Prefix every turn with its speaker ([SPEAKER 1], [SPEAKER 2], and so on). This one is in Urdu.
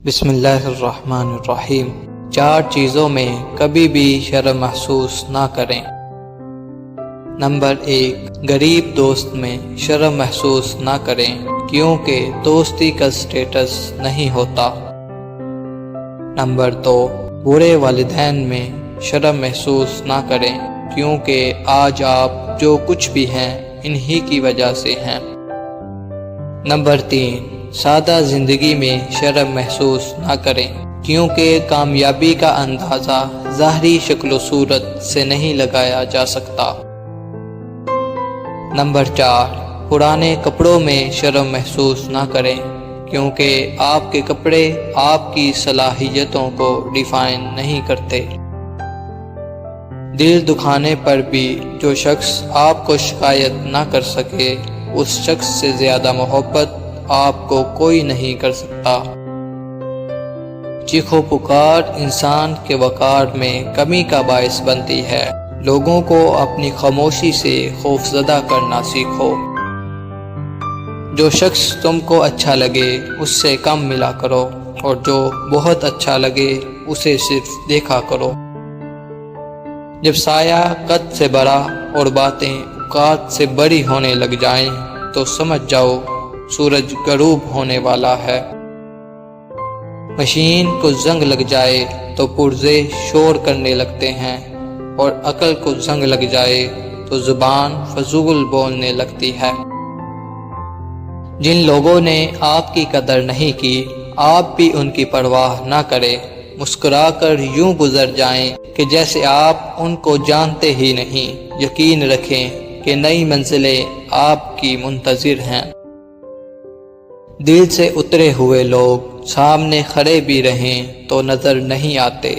[SPEAKER 1] بسم اللہ الرحمن الرحیم۔ 4 چیزوں میں کبھی بھی شرم محسوس نہ کریں۔ نمبر 1، غریب دوست میں شرم محسوس نہ کریں کیونکہ دوستی کا سٹیٹس نہیں ہوتا۔ نمبر 2، برے والدین میں شرم محسوس نہ کریں کیونکہ آج آپ جو کچھ بھی ہیں انہی کی وجہ سے ہیں۔ نمبر 3، سادہ زندگی میں شرم محسوس نہ کریں کیونکہ کامیابی کا اندازہ ظاہری شکل و صورت سے نہیں لگایا جا سکتا۔ نمبر 4، پرانے کپڑوں میں شرم محسوس نہ کریں کیونکہ آپ کے کپڑے آپ کی صلاحیتوں کو ڈیفائن نہیں کرتے۔ دل دکھانے پر بھی جو شخص آپ کو شکایت نہ کر سکے اس شخص سے زیادہ محبت آپ کو کوئی نہیں کر سکتا۔ چیخ و پکار انسان کے وقار میں کمی کا باعث بنتی ہے۔ لوگوں کو اپنی خاموشی سے خوفزدہ کرنا سیکھو۔ جو شخص تم کو اچھا لگے اس سے کم ملا کرو اور جو بہت اچھا لگے اسے صرف دیکھا کرو۔ جب سایہ قد سے بڑا اور باتیں اوقات سے بڑی ہونے لگ جائیں تو سمجھ جاؤ سورج غروب ہونے والا ہے۔ مشین کو زنگ لگ جائے تو پرزے شور کرنے لگتے ہیں اور عقل کو زنگ لگ جائے تو زبان فضول بولنے لگتی ہے۔ جن لوگوں نے آپ کی قدر نہیں کی آپ بھی ان کی پرواہ نہ کریں، مسکرا کر یوں گزر جائیں کہ جیسے آپ ان کو جانتے ہی نہیں۔ یقین رکھیں کہ نئی منزلیں آپ کی منتظر ہیں۔ دل سے اترے ہوئے لوگ سامنے کھڑے بھی رہیں تو نظر نہیں آتے۔